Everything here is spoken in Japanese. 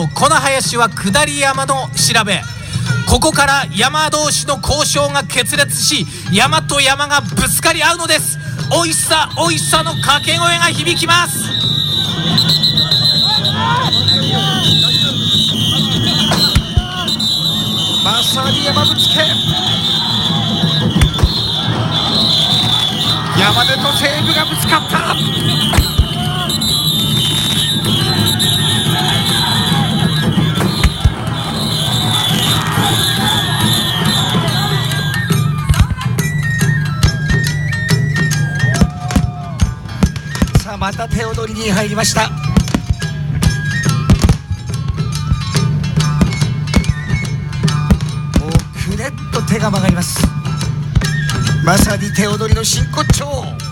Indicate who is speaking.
Speaker 1: 方この林は下り山の調べ。ここから山同士の交渉が決裂し、山と山がぶつかり合うのです。おいしさおいしさの掛け声が響きます。
Speaker 2: まさに山ぶつけ。山根と西武がぶつかった。さあまた手踊りに入りました。くねっと手が曲がります。まさに手踊りの真骨頂。